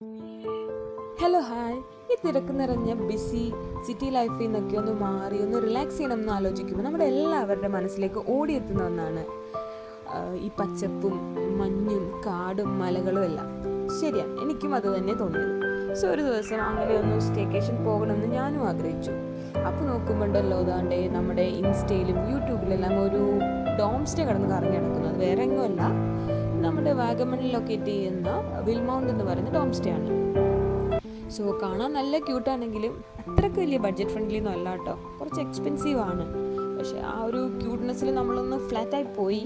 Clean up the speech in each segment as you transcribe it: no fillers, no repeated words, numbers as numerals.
Hello hi. ഈ തിരക്ക് നിറഞ്ഞ ബിസി സിറ്റി ലൈഫിൽ നിന്നൊക്കെ ഒന്ന് മാറി ഒന്ന് റിലാക്സ് ചെയ്യണം എന്ന് ആലോചിക്കുമ്പോൾ നമ്മുടെ എല്ലാവരുടെ മനസ്സിലേക്ക് ഓടിയെത്തുന്ന ഒന്നാണ് ഈ പച്ചപ്പും മഞ്ഞും കാടും മലകളും എല്ലാം. ശരിയാണ്, എനിക്കും അത് തന്നെ തോന്നിയത്. സോ ഒരു ദിവസം അങ്ങനെ ഒന്ന് സ്റ്റേക്കേഷൻ പോകണമെന്ന് ഞാനും ആഗ്രഹിച്ചു. അപ്പോൾ നോക്കുമ്പോണ്ടല്ലോ ദാണ്ടേ നമ്മുടെ ഇൻസ്റ്റയിലും യൂട്യൂബിലെല്ലാം ഒരു ഡോം സ്റ്റേ കടന്ന് കറങ്ങി നടക്കുന്നത്. വേറെ എങ്ങുമല്ല, നമ്മുടെ വാഗമണിൽ ലൊക്കേറ്റ് ചെയ്യുന്ന വിൽമൗണ്ട് എന്ന് പറയുന്ന ഡോം സ്റ്റേ ആണ്. സോ കാണാൻ നല്ല ക്യൂട്ടാണെങ്കിലും അത്രയ്ക്ക് വലിയ ബഡ്ജറ്റ് ഫ്രണ്ട്ലി ഒന്നും അല്ല കേട്ടോ, കുറച്ച് എക്സ്പെൻസീവ് ആണ്. പക്ഷേ ആ ഒരു ക്യൂട്ട്നെസ്സിൽ നമ്മളൊന്ന് ഫ്ലാറ്റായി പോയി.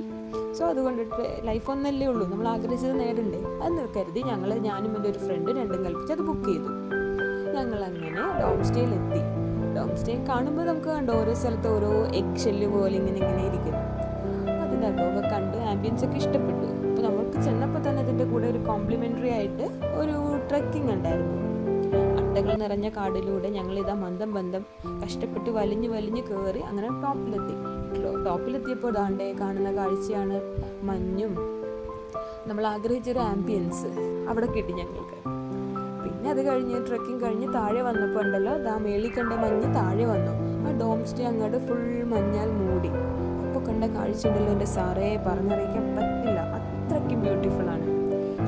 സോ അതുകൊണ്ടിട്ട് ലൈഫ് ഒന്നല്ലേ ഉള്ളൂ, നമ്മൾ ആഗ്രഹിച്ചത് നേടണ്ടേ. അതെന്ന് കരുതി ഞാനും എൻ്റെ ഒരു ഫ്രണ്ട് രണ്ടും കൽപ്പിച്ച് അത് ബുക്ക് ചെയ്തു. ഞങ്ങളങ്ങനെ ഡോം സ്റ്റേയിലെത്തി. ഡോം സ്റ്റേ കാണുമ്പോൾ നമുക്ക് കണ്ടോ ഓരോ സ്ഥലത്ത് ഓരോ എഗ് ഷെല്ല് പോലെ ഇങ്ങനെ ഇരിക്കുന്നു. അതിൻ്റെ അകമൊക്കെ കണ്ട് ആംബിയൻസ് ഒക്കെ ഇഷ്ടപ്പെട്ടു. അപ്പോൾ നമ്മൾക്ക് ചെന്നപ്പോൾ തന്നെ അതിൻ്റെ കൂടെ ഒരു കോംപ്ലിമെൻ്ററി ആയിട്ട് ഒരു ട്രെക്കിംഗ് ഉണ്ടായിരുന്നു. അട്ടകൾ നിറഞ്ഞ കാടിലൂടെ ഞങ്ങളിതാ മന്ദം കഷ്ടപ്പെട്ട് വലിഞ്ഞ് കയറി അങ്ങനെ ടോപ്പിലെത്തിയപ്പോൾ ദാണ്ടേ കാണുന്ന കാഴ്ചയാണ് മഞ്ഞും നമ്മൾ ആഗ്രഹിച്ചൊരു ആംബിയൻസ് അവിടെ കിട്ടി ഞങ്ങൾക്ക്. പിന്നെ അത് കഴിഞ്ഞ് ട്രെക്കിംഗ് കഴിഞ്ഞ് താഴെ വന്നപ്പോൾ ഉണ്ടല്ലോ ദാ മേളിൽ കണ്ട മഞ്ഞ് താഴെ വന്നു. ആ ഡോം സ്റ്റേ അങ്ങോട്ട് ഫുൾ മഞ്ഞാൽ മൂടി. അപ്പോൾ കണ്ട കാഴ്ച ഉണ്ടല്ലോ എൻ്റെ സാറേ പറഞ്ഞറിയിക്കാൻ പറ്റില്ല, അത്രയ്ക്കും ബ്യൂട്ടിഫുൾ ആണ്.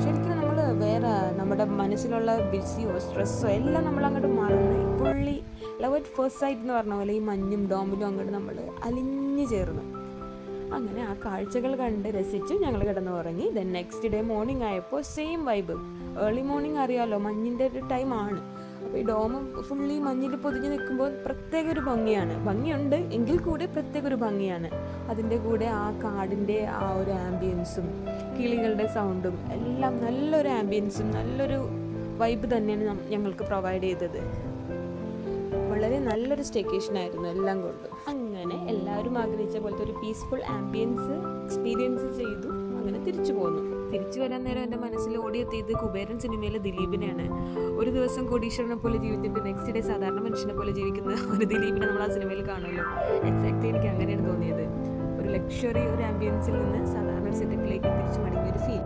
ശരിക്കും നമ്മൾ വേറെ നമ്മുടെ മനസ്സിലുള്ള ബിസിയോ സ്ട്രെസ്സോ എല്ലാം നമ്മൾ അങ്ങോട്ട് മറന്ന് fully love at first sight എന്ന് പറഞ്ഞ പോലെ ഈ മഞ്ഞും ഡോമിലും അങ്ങോട്ട് നമ്മൾ അലിഞ്ഞു ചേർന്നു. അങ്ങനെ ആ കാഴ്ചകൾ കണ്ട് രസിച്ച് ഞങ്ങൾ കിടന്നുറങ്ങി. ദെൻ നെക്സ്റ്റ് ഡേ മോർണിംഗ് ആയപ്പോൾ സെയിം വൈബ്. ഏർലി മോർണിംഗ് അറിയാമല്ലോ, മഞ്ഞിൻ്റെ ഒരു ടൈമാണ്. അപ്പോൾ ഈ ഡോം ഫുള്ളി മഞ്ഞിൽ പൊതിഞ്ഞ് നിൽക്കുമ്പോൾ പ്രത്യേക ഒരു ഭംഗിയുണ്ട് എങ്കിൽ കൂടെ പ്രത്യേക ഒരു ഭംഗിയാണ്. അതിൻ്റെ കൂടെ ആ കാടിൻ്റെ ആ ഒരു ആംബിയൻസും കിളികളുടെ സൗണ്ടും എല്ലാം നല്ലൊരു ആംബിയൻസും നല്ലൊരു വൈബ് തന്നെയാണ് ഞങ്ങൾക്ക് പ്രൊവൈഡ് ചെയ്തത്. വളരെ നല്ലൊരു സ്റ്റേക്കേഷൻ ആയിരുന്നു എല്ലാം കൊണ്ടും. അങ്ങനെ എല്ലാവരും ആഗ്രഹിച്ച പോലത്തെ ഒരു പീസ്ഫുൾ ആംബിയൻസ് എക്സ്പീരിയൻസ് ചെയ്തു. അങ്ങനെ തിരിച്ചു പോന്നു. തിരിച്ചു വരാൻ നേരം എൻ്റെ മനസ്സിൽ ഓടിയെത്തിയത് കുബേരൻ സിനിമയിലെ ദിലീപിനെയാണ്. ഒരു ദിവസം കോടീശ്വരനെ പോലെ ജീവിച്ചിട്ട് നെക്സ്റ്റ് ഡേ സാധാരണ മനുഷ്യനെ പോലെ ജീവിക്കുന്ന ഒരു ദിലീപിനെ നമ്മൾ ആ സിനിമയിൽ കാണുമല്ലോ. എക്സാക്ട്ലി എനിക്ക് അങ്ങനെയാണ് തോന്നിയത്. ഒരു ലക്ഷറി ഒരു ആംബിയൻസിൽ നിന്ന് സാധാരണ ഒരു സെറ്റപ്പിലേക്ക് തിരിച്ചു മടങ്ങിയ ഒരു ഫീൽ.